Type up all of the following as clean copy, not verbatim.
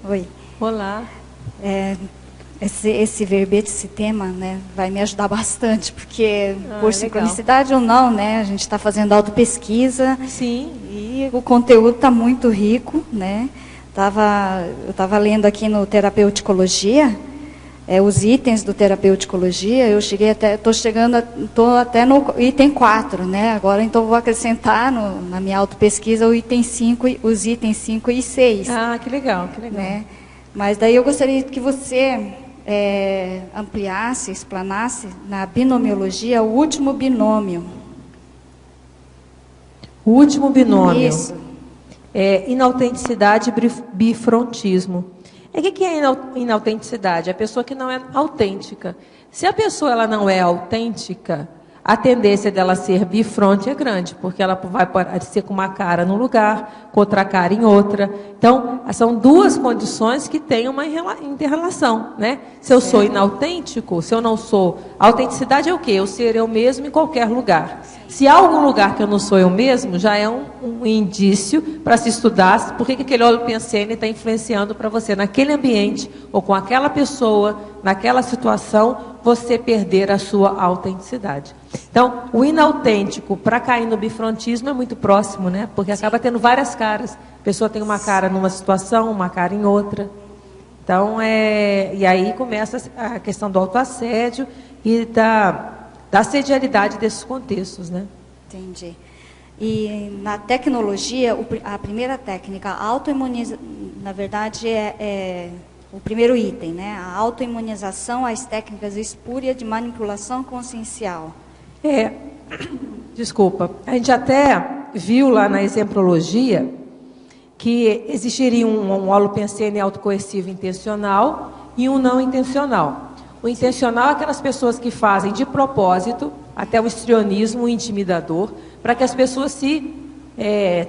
Oi. Olá. Esse verbete, esse tema, né, vai me ajudar bastante, porque por legal. sincronicidade ou não, né, a gente está fazendo autopesquisa. Sim. E o conteúdo está muito rico, né? Eu estava lendo aqui no Terapeuticologia, os itens do Terapeuticologia. Eu cheguei até, estou até no item 4, né? Agora então vou acrescentar na minha autopesquisa o item 5, os itens 5 e 6. Ah, que legal, que legal. Né? Mas daí eu gostaria que você ampliasse, explanasse na binomiologia o último binômio. O último binômio. Isso. É inautenticidade e bifrontismo. O que é inautenticidade? A pessoa que não é autêntica. Se a pessoa ela não é autêntica, a tendência dela ser bifronte é grande, porque ela vai aparecer com uma cara num lugar, com outra cara em outra. Então, são duas condições que têm uma inter-relação, né? Se eu sou inautêntico, se eu não sou... A autenticidade é o quê? Eu ser eu mesmo em qualquer lugar. Se há algum lugar que eu não sou eu mesmo, já é um indício para se estudar por que aquele holopensene está influenciando para você naquele ambiente, ou com aquela pessoa, naquela situação, você perder a sua autenticidade. Então, o inautêntico, para cair no bifrontismo, é muito próximo, né? Porque acaba tendo várias caras. A pessoa tem uma cara numa situação, uma cara em outra. Então, e aí começa a questão do autoassédio e da assedialidade desses contextos, né? Entendi. E na tecnologia, a primeira técnica, a autoimunização, na verdade, o primeiro item, né? A autoimunização às técnicas espúrias de manipulação consciencial. Desculpa. A gente até viu lá na exemplologia que existiria um holopensene autocoercivo intencional e um não intencional. O intencional é aquelas pessoas que fazem de propósito, até o histrionismo, o intimidador, para que as pessoas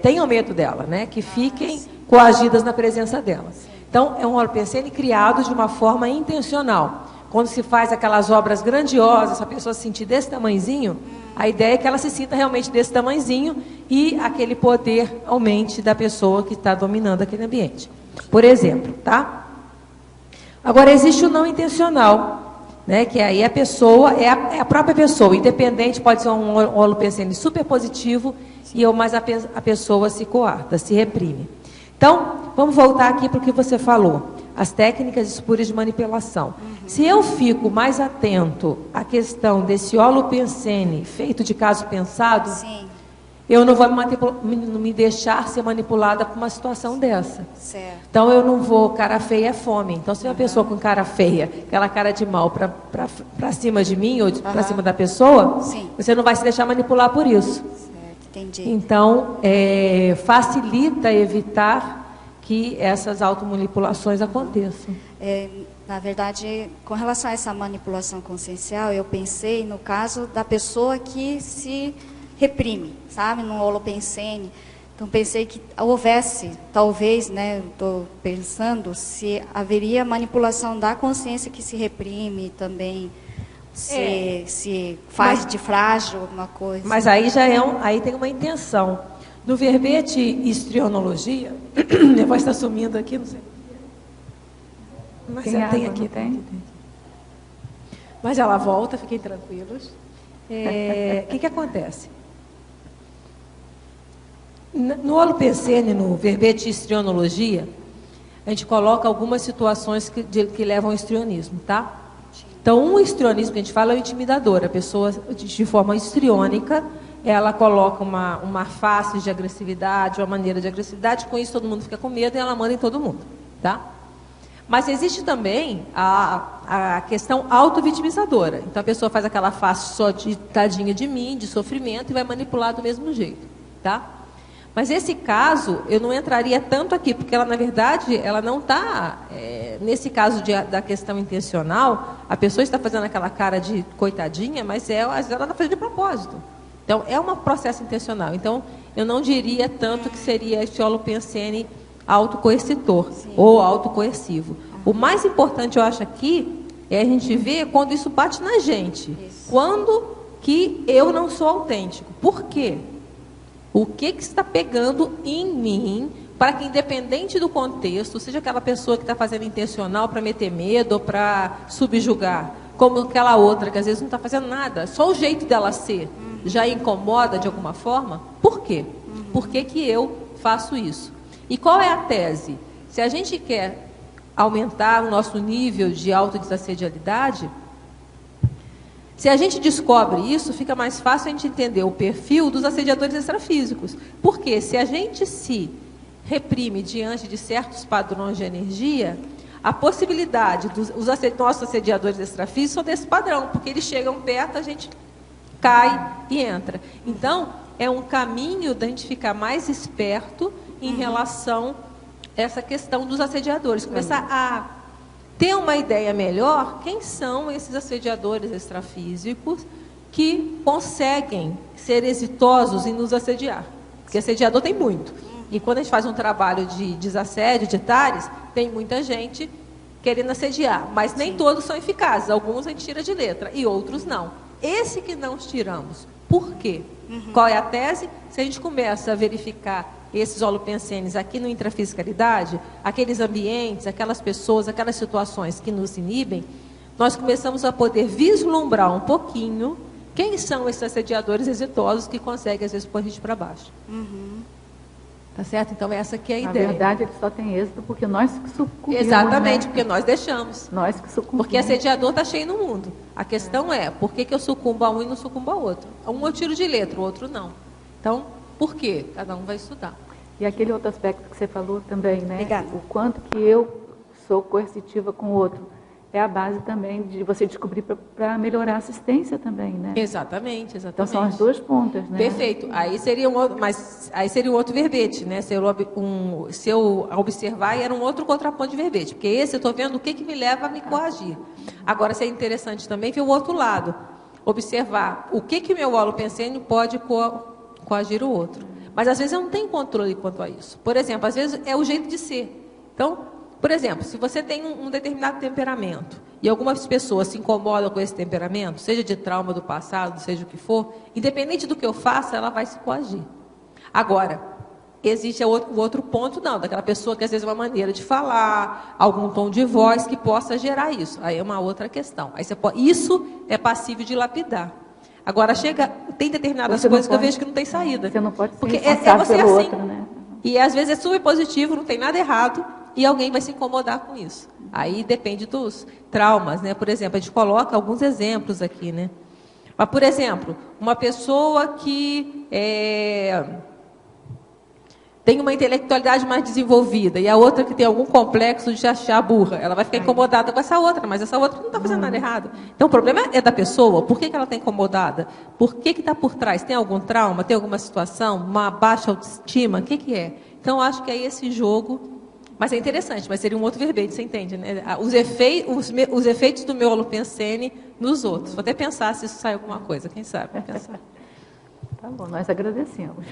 tenham medo dela, né? Que fiquem coagidas na presença dela. Então, é um holopensene criado de uma forma intencional. Quando se faz aquelas obras grandiosas, a pessoa se sentir desse tamanhozinho, a ideia é que ela se sinta realmente desse tamanhozinho e aquele poder aumente da pessoa que está dominando aquele ambiente. Por exemplo, tá? Agora, existe o não intencional, né? Que aí a pessoa, é a própria pessoa, independente, pode ser um holopensene super positivo, mas a pessoa se coarta, se reprime. Então, vamos voltar aqui para o que você falou. As técnicas espúrias de manipulação. Se eu fico mais atento à questão desse holopensene feito de caso pensado, eu não vou me deixar ser manipulada por uma situação dessa. Certo. Então, eu não vou... Cara feia é fome. Então, se uma pessoa com cara feia, aquela cara de mal para cima de mim ou para cima da pessoa, você não vai se deixar manipular por isso. Entendi. Então, facilita evitar que essas automanipulações aconteçam. Na verdade, com relação a essa manipulação consciencial, eu pensei no caso da pessoa que se reprime, sabe, no holopensene. Então, pensei que houvesse, talvez, né, estou pensando, se haveria manipulação da consciência que se reprime também, se faz de frágil alguma coisa. Mas aí já aí tem uma intenção. No verbete histrionologia, minha voz está sumindo aqui, não sei. Mas tem aqui, tem. Mas ela volta, fiquem tranquilos. O que acontece? No holopensene, no verbete histrionologia, a gente coloca algumas situações que levam ao histrionismo, tá? Então, um histrionismo que a gente fala é o intimidador. A pessoa, de forma histriônica, ela coloca uma face de agressividade, uma maneira de agressividade, com isso todo mundo fica com medo e ela manda em todo mundo, tá? Mas existe também a questão auto-vitimizadora. Então, a pessoa faz aquela face só de tadinha de mim, de sofrimento, e vai manipular do mesmo jeito, tá? Mas esse caso, eu não entraria tanto aqui, porque ela, na verdade, ela não está... nesse caso da questão intencional, a pessoa está fazendo aquela cara de coitadinha, mas ela está fazendo de propósito. Então, é um processo intencional. Então, eu não diria tanto que seria esse holopensene autocoercitor ou autocoercivo. O mais importante, eu acho, aqui, é a gente ver quando isso bate na gente. Quando que eu não sou autêntico. Por quê? O que está pegando em mim para que, independente do contexto, seja aquela pessoa que está fazendo intencional para meter medo ou para subjugar, como aquela outra que às vezes não está fazendo nada, só o jeito dela ser já incomoda de alguma forma. Por quê? Por que que eu faço isso? E qual é a tese? Se a gente quer aumentar o nosso nível de autodesassedialidade, se a gente descobre isso, fica mais fácil a gente entender o perfil dos assediadores extrafísicos. Porque se a gente se reprime diante de certos padrões de energia, a possibilidade dos nossos assediadores extrafísicos são desse padrão, porque eles chegam perto, a gente cai e entra. Então, é um caminho da gente ficar mais esperto em relação a essa questão dos assediadores. Começar a ter uma ideia melhor quem são esses assediadores extrafísicos que conseguem ser exitosos em nos assediar. Porque assediador tem muito. E quando a gente faz um trabalho de desassédio, de tares, tem muita gente querendo assediar. Mas nem todos são eficazes. Alguns a gente tira de letra e outros não. Esse que não tiramos. Por quê? Qual é a tese? Se a gente começa a verificar esses holopensenes aqui no intrafisicalidade, aqueles ambientes, aquelas pessoas, aquelas situações que nos inibem, nós começamos a poder vislumbrar um pouquinho quem são esses assediadores exitosos que conseguem, às vezes, pôr a gente para baixo. Tá certo? Então, essa aqui é a ideia. Na verdade, ele só tem êxito porque nós que sucumbimos. Exatamente, né? porque nós deixamos. Nós que sucumbimos. Porque assediador está cheio no mundo. A questão é, por que eu sucumbo a um e não sucumbo a outro? Um eu tiro de letra, o outro não. Então, por quê? Cada um vai estudar. E aquele outro aspecto que você falou também, né? Obrigada. O quanto que eu sou coercitiva com o outro. É a base também de você descobrir para melhorar a assistência também, né? Exatamente, exatamente. Então são as duas pontas, né? Perfeito. Aí seria mas aí seria um outro verbete, né? Se eu observar, era um outro contraponto de verbete, porque esse eu estou vendo o que me leva a me coagir. Agora, seria interessante também ver o outro lado, observar o que meu holopensene pode coagir o outro. Mas às vezes eu não tenho controle quanto a isso. Por exemplo, às vezes é o jeito de ser. Então, por exemplo, se você tem um determinado temperamento e algumas pessoas se incomodam com esse temperamento, seja de trauma do passado, seja o que for, independente do que eu faça, ela vai se coagir. Agora, existe o outro ponto, não, daquela pessoa que às vezes é uma maneira de falar, algum tom de voz que possa gerar isso. Aí é uma outra questão. Aí isso é passível de lapidar. Agora, tem determinadas coisas que eu vejo que não tem saída. Você não pode ser porque responsável você pelo assim. outro, né? E às vezes é super positivo, não tem nada errado, e alguém vai se incomodar com isso. Aí depende dos traumas, né? Por exemplo, a gente coloca alguns exemplos aqui, né? Mas, por exemplo, uma pessoa que tem uma intelectualidade mais desenvolvida e a outra que tem algum complexo de achar burra, ela vai ficar incomodada com essa outra, mas essa outra não está fazendo nada errado. Então, o problema é da pessoa. Por que ela está incomodada? Por que está por trás? Tem algum trauma? Tem alguma situação? Uma baixa autoestima? O que é? Então, acho que é esse jogo. Mas é interessante, mas seria um outro verbete, você entende, né? Os efeitos do meu holopensene nos outros. Vou até pensar se isso sai alguma coisa, quem sabe? Pensar. Tá bom, nós agradecemos.